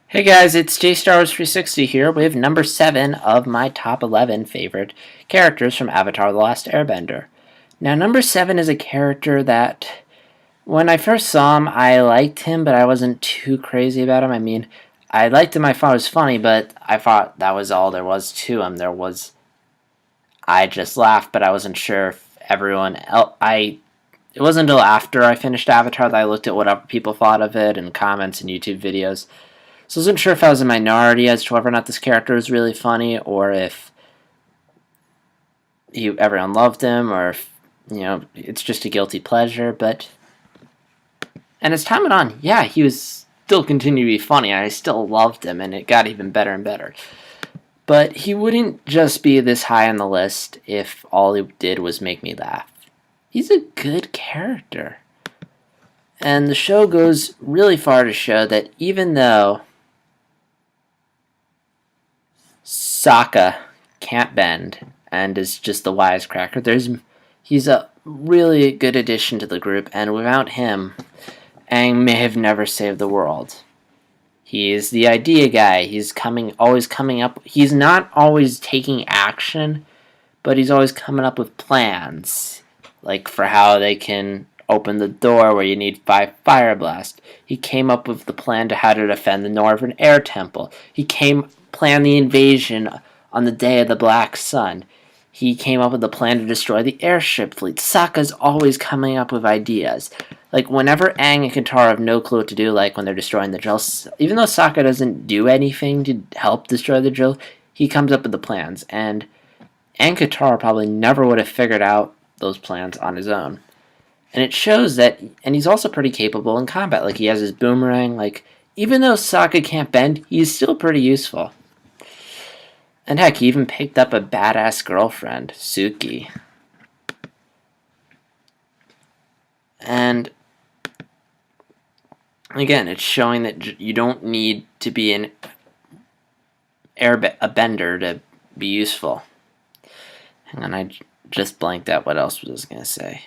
Hey guys, it's JStarWars360 here with number 7 of my top 11 favorite characters from Avatar The Last Airbender. Now, number 7 is a character that, when I first saw him, I liked him, but I wasn't too crazy about him. I mean, I liked him, I thought he was funny, but I thought that was all there was to him. I just laughed, but I wasn't sure if everyone else, it wasn't until after I finished Avatar that I looked at what other people thought of it and comments and YouTube videos. So I wasn't sure if I was a minority as to whether or not this character was really funny, or if everyone loved him, or if, it's just a guilty pleasure. And as time went on, yeah, he was still continued to be funny. I still loved him, and it got even better and better. But he wouldn't just be this high on the list if all he did was make me laugh. He's a good character. And the show goes really far to show that even though Sokka can't bend and is just the wisecracker, he's a really good addition to the group, and without him, Aang may have never saved the world. He is the idea guy. He's always coming up. He's not always taking action, but he's always coming up with plans, like for how they can open the door where you need 5 fire blast. He came up with the plan to how to defend the Northern Air Temple. He planned the invasion on the day of the Black Sun. He came up with a plan to destroy the airship fleet. Sokka's always coming up with ideas. Like, whenever Aang and Katara have no clue what to do, like when they're destroying the drill, even though Sokka doesn't do anything to help destroy the drill, he comes up with the plans. And Aang Katara probably never would have figured out those plans on his own. And it shows that, and he's also pretty capable in combat. Like, he has his boomerang. Like, even though Sokka can't bend, he's still pretty useful. And heck, he even picked up a badass girlfriend, Suki. And again, it's showing that you don't need to be a bender to be useful. Hang on, I just blanked out what else was I going to say.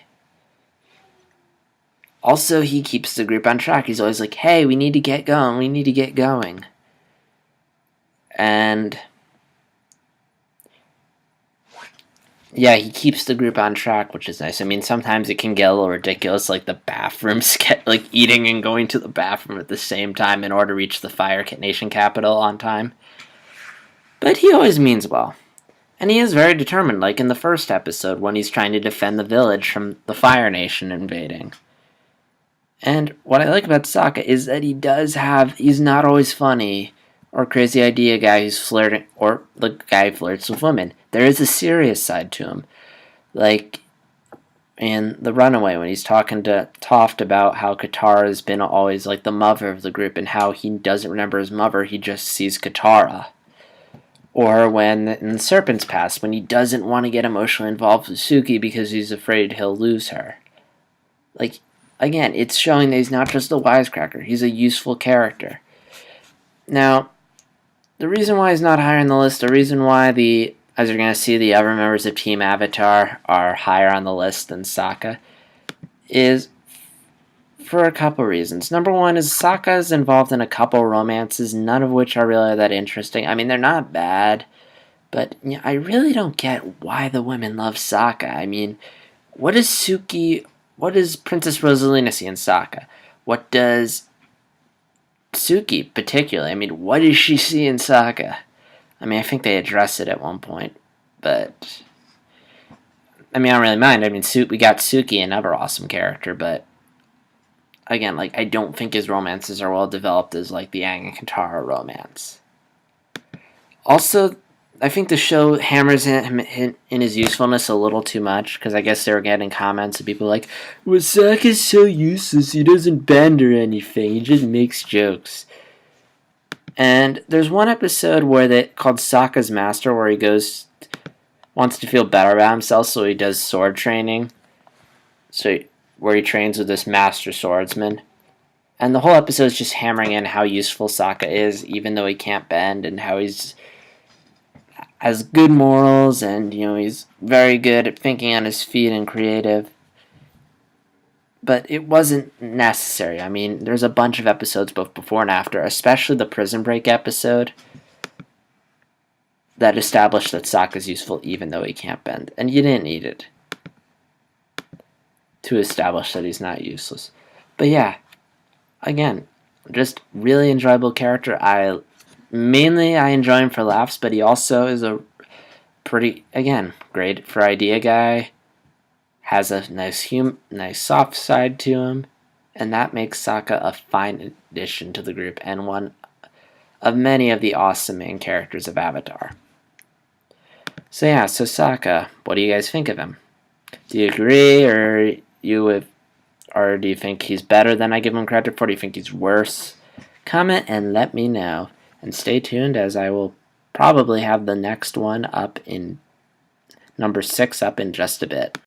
Also, he keeps the group on track. He's always like, hey, we need to get going. We need to get going. And yeah, he keeps the group on track, which is nice. I mean, sometimes it can get a little ridiculous, like the bathroom, like eating and going to the bathroom at the same time in order to reach the Fire Nation capital on time. But he always means well. And he is very determined, like in the first episode when he's trying to defend the village from the Fire Nation invading. And what I like about Sokka is that he's not always funny or crazy idea guy who's flirting, or the guy who flirts with women. There is a serious side to him. Like in The Runaway, when he's talking to Toph about how Katara has been always like the mother of the group and how he doesn't remember his mother, he just sees Katara. Or when in The Serpent's Pass, when he doesn't want to get emotionally involved with Suki because he's afraid he'll lose her. Like, again, it's showing that he's not just a wisecracker, he's a useful character. Now, the reason why he's not higher on the list, the reason why as you're going to see, the other members of Team Avatar are higher on the list than Sokka, is for a couple reasons. Number one is Sokka is involved in a couple romances, none of which are really that interesting. I mean, they're not bad, but I really don't get why the women love Sokka. I mean, what does Princess Rosalina see in Sokka? What does Suki, particularly, I mean, what does she see in Sokka? I mean, I think they address it at one point, but I mean, I don't really mind. I mean, we got Suki, another awesome character, but again, like, I don't think his romances are well developed as like the Aang and Katara romance. Also, I think the show hammers him in his usefulness a little too much, because I guess they were getting comments of people like, well, Sokka's so useless, he doesn't bend or anything, he just makes jokes. And there's one episode called Sokka's Master, where he wants to feel better about himself, so he does sword training, where he trains with this master swordsman. And the whole episode is just hammering in how useful Sokka is, even though he can't bend, and how has good morals, and he's very good at thinking on his feet and creative. but it wasn't necessary. I mean, there's a bunch of episodes both before and after, especially the Prison Break episode, that established that Sokka's useful even though he can't bend. And you didn't need it to establish that he's not useless. But yeah, again, just really enjoyable character. I enjoy him for laughs, but he also is a pretty, again, great for idea guy. Has a nice soft side to him, and that makes Sokka a fine addition to the group and one of many of the awesome main characters of Avatar. So yeah, so Sokka, what do you guys think of him? Do you agree, or do you think he's better than I give him credit for? Do you think he's worse? Comment and let me know, and stay tuned as I will probably have the next one up in number 6 up in just a bit.